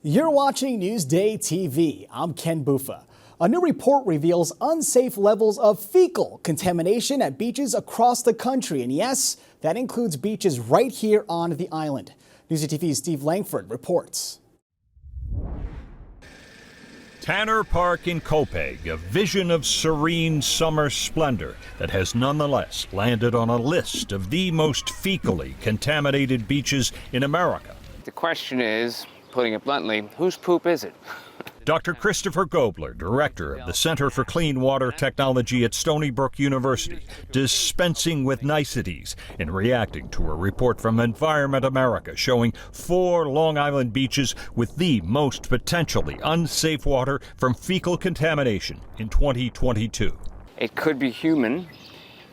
You're watching Newsday TV. I'm Ken Bufa. A new report reveals unsafe levels of fecal contamination at beaches across the country. And yes, that includes beaches right here on the island. Newsday TV's Steve Langford reports. Tanner Park in Copeg, a vision of serene summer splendor that has nonetheless landed on a list of the most fecally contaminated beaches in America. The question is, putting it bluntly, whose poop is it? Dr. Christopher Gobler, director of the Center for Clean Water Technology at Stony Brook University, dispensing with niceties in reacting to a report from Environment America showing 4 Long Island beaches with the most potentially unsafe water from fecal contamination in 2022. It could be human,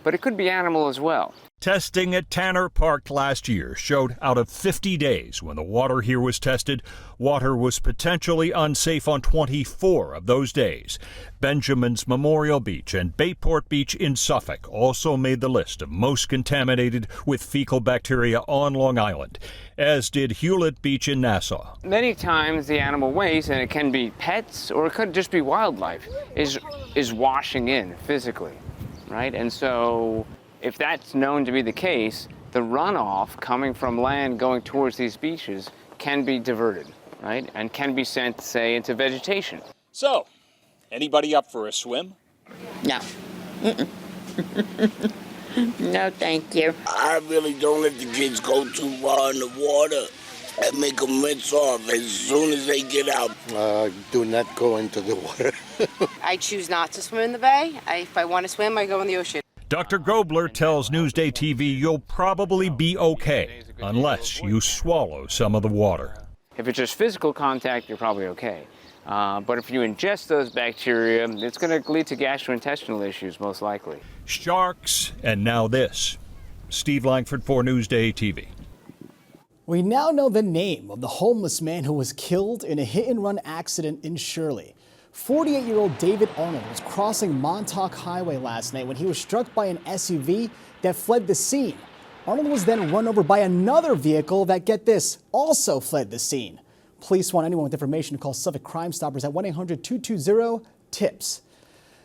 but it could be animal as well. Testing at Tanner Park last year showed out of 50 days when the water here was tested, water was potentially unsafe on 24 of those days. Benjamin's Memorial Beach and Bayport Beach in Suffolk also made the list of most contaminated with fecal bacteria on Long Island, as did Hewlett Beach in Nassau. Many times the animal waste, and it can be pets or it could just be wildlife, is washing in physically, right? And so if that's known to be the case, the runoff coming from land going towards these beaches can be diverted, right? And can be sent, say, into vegetation. So, anybody up for a swim? No. No, thank you. I really don't let the kids go too far in the water. I make them rinse off as soon as they get out. Do not go into the water. I choose not to swim in the bay. If I want to swim, I go in the ocean. Dr. Gobler tells Newsday TV you'll probably be okay unless you swallow some of the water. If it's just physical contact, you're probably okay. But if you ingest those bacteria, it's going to lead to gastrointestinal issues, most likely. Sharks, and now this. Steve Langford for Newsday TV. We now know the name of the homeless man who was killed in a hit-and-run accident in Shirley. 48-year-old David Arnold was crossing Montauk Highway last night when he was struck by an SUV that fled the scene. Arnold was then run over by another vehicle that, get this, also fled the scene. Police want anyone with information to call Suffolk Crime Stoppers at 1-800-220-TIPS.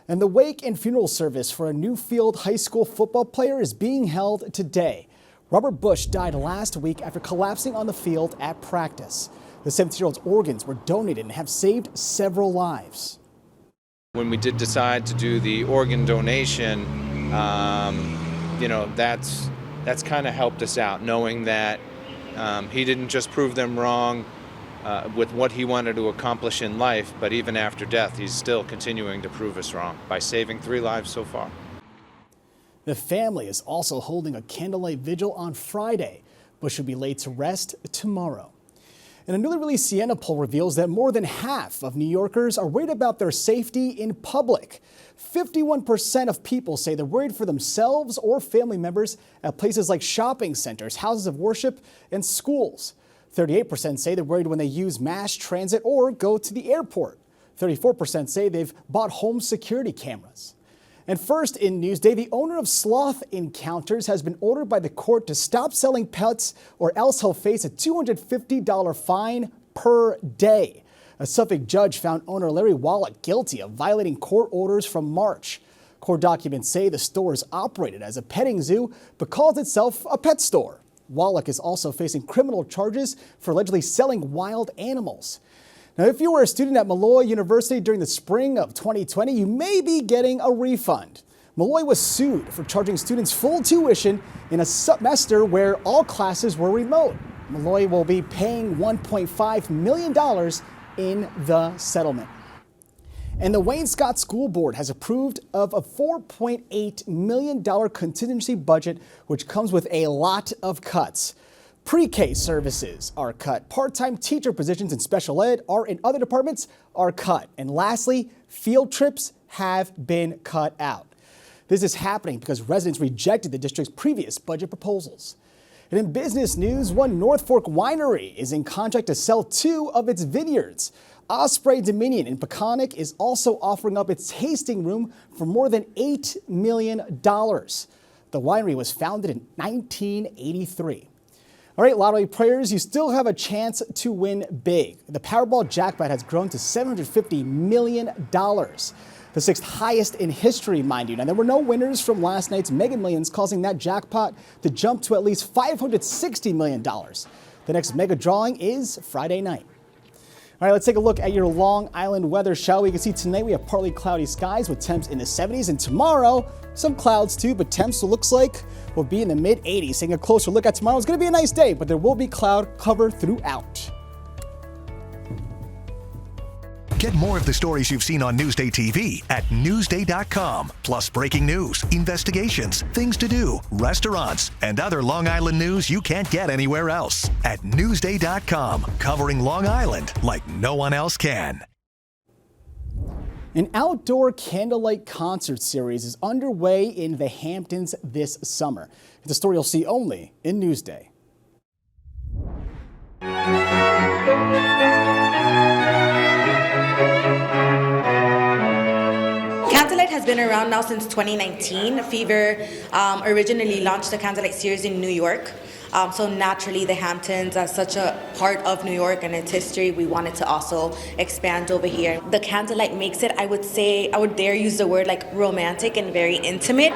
And the wake and funeral service for a Newfield High School football player is being held today. Robert Bush died last week after collapsing on the field at practice. The 17-year-old's organs were donated and have saved several lives. When we did decide to do the organ donation, that's kind of helped us out, knowing that he didn't just prove them wrong with what he wanted to accomplish in life, but even after death, he's still continuing to prove us wrong by saving 3 lives so far. The family is also holding a candlelight vigil on Friday. Bush should be laid to rest tomorrow. And a newly released Siena poll reveals that more than half of New Yorkers are worried about their safety in public. 51% of people say they're worried for themselves or family members at places like shopping centers, houses of worship, and schools. 38% say they're worried when they use mass transit or go to the airport. 34% say they've bought home security cameras. And first in Newsday, the owner of Sloth Encounters has been ordered by the court to stop selling pets or else he'll face a $250 fine per day. A Suffolk judge found owner Larry Wallach guilty of violating court orders from March. Court documents say the store is operated as a petting zoo but calls itself a pet store. Wallach is also facing criminal charges for allegedly selling wild animals. Now, if you were a student at Malloy University during the spring of 2020, you may be getting a refund. Malloy was sued for charging students full tuition in a semester where all classes were remote. Malloy will be paying $1.5 million in the settlement. And the Wayne Scott School Board has approved of a $4.8 million contingency budget, which comes with a lot of cuts. Pre-K services are cut. Part-time teacher positions in special ed or in other departments are cut. And lastly, field trips have been cut out. This is happening because residents rejected the district's previous budget proposals. And in business news, one North Fork winery is in contract to sell 2 of its vineyards. Osprey Dominion in Peconic is also offering up its tasting room for more than $8 million. The winery was founded in 1983. All right, lottery players, you still have a chance to win big. The Powerball jackpot has grown to $750 million. The sixth highest in history, mind you. Now, there were no winners from last night's Mega Millions, causing that jackpot to jump to at least $560 million. The next mega drawing is Friday night. All right, let's take a look at your Long Island weather, shall we? You can see tonight we have partly cloudy skies with temps in the 70s, and tomorrow some clouds too, but temps looks like will be in the mid 80s. Taking a closer look at tomorrow, it's going to be a nice day, but there will be cloud cover throughout. Get more of the stories you've seen on Newsday TV at Newsday.com. Plus breaking news, investigations, things to do, restaurants, and other Long Island news you can't get anywhere else. At Newsday.com, covering Long Island like no one else can. An outdoor candlelight concert series is underway in the Hamptons this summer. It's a story you'll see only in Newsday. Candlelight has been around now since 2019. Fever originally launched the Candlelight series in New York. So naturally, the Hamptons are such a part of New York and its history. We wanted to also expand over here. The Candlelight makes it, I would dare use the word like romantic and very intimate.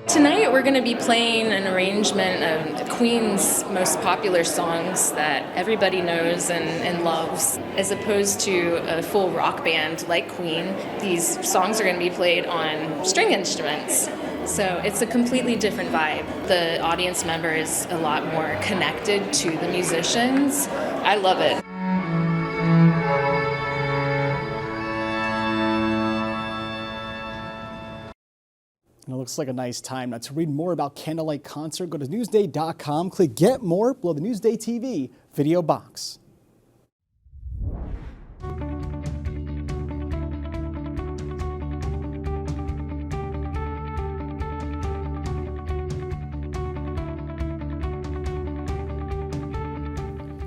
Tonight we're going to be playing an arrangement of Queen's most popular songs that everybody knows and loves. As opposed to a full rock band like Queen, these songs are going to be played on string instruments. So it's a completely different vibe. The audience member is a lot more connected to the musicians. I love it. And it looks like a nice time. Now, to read more about Candlelight Concert, go to Newsday.com, click Get More below the Newsday TV video box.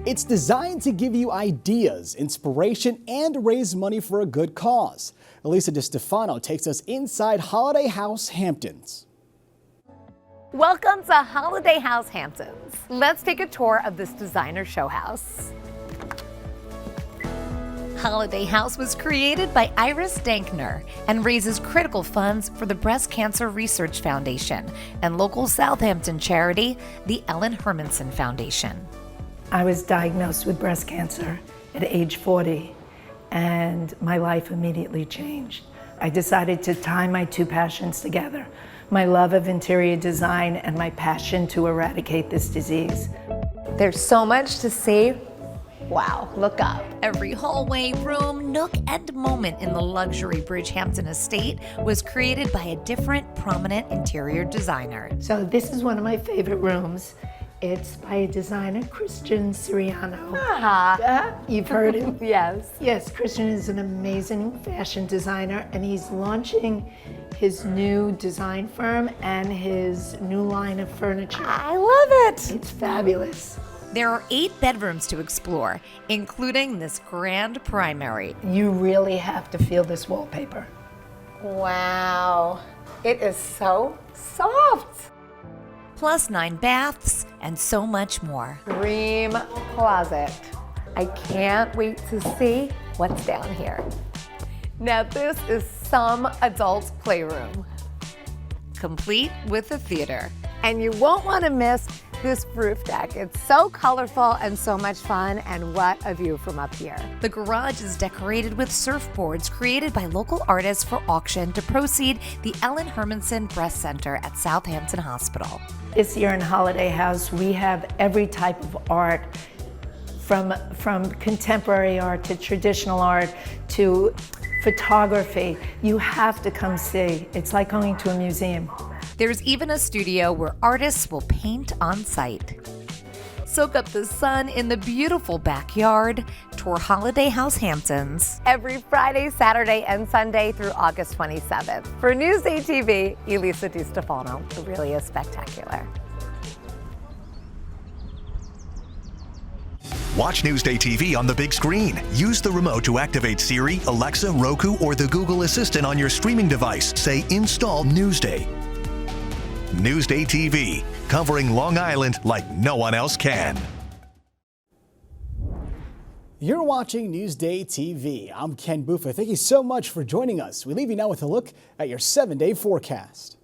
It's designed to give you ideas, inspiration, and raise money for a good cause. Elisa DiStefano takes us inside Holiday House Hamptons. Welcome to Holiday House Hamptons. Let's take a tour of this designer show house. Holiday House was created by Iris Dankner and raises critical funds for the Breast Cancer Research Foundation and local Southampton charity, the Ellen Hermanson Foundation. I was diagnosed with breast cancer at age 40, and my life immediately changed. I decided to tie my two passions together, my love of interior design and my passion to eradicate this disease. There's so much to see. Wow, look up. Every hallway, room, nook, and moment in the luxury Bridgehampton estate was created by a different prominent interior designer. So this is one of my favorite rooms. It's by a designer, Christian Siriano. You've heard him? Yes. Yes, Christian is an amazing fashion designer, and he's launching his new design firm and his new line of furniture. I love it. It's fabulous. There are 8 bedrooms to explore, including this grand primary. You really have to feel this wallpaper. Wow, it is so soft. Plus 9 baths and so much more. Dream closet. I can't wait to see what's down here. Now this is some adult playroom. Complete with a theater. And you won't want to miss this roof deck. It's so colorful and so much fun, and what a view from up here. The garage is decorated with surfboards created by local artists for auction to proceed the Ellen Hermanson Breast Center at Southampton Hospital. This year in Holiday House, we have every type of art, from contemporary art to traditional art to photography. You have to come see. It's like going to a museum. There's even a studio where artists will paint on site. Soak up the sun in the beautiful backyard. Tour Holiday House Hamptons every Friday, Saturday, and Sunday through August 27th. For Newsday TV, Elisa DiStefano. It really is spectacular. Watch Newsday TV on the big screen. Use the remote to activate Siri, Alexa, Roku, or the Google Assistant on your streaming device. Say install Newsday. Newsday TV, covering Long Island like no one else can. You're watching Newsday TV. I'm Ken Buffa. Thank you so much for joining us. We leave you now with a look at your 7-day forecast.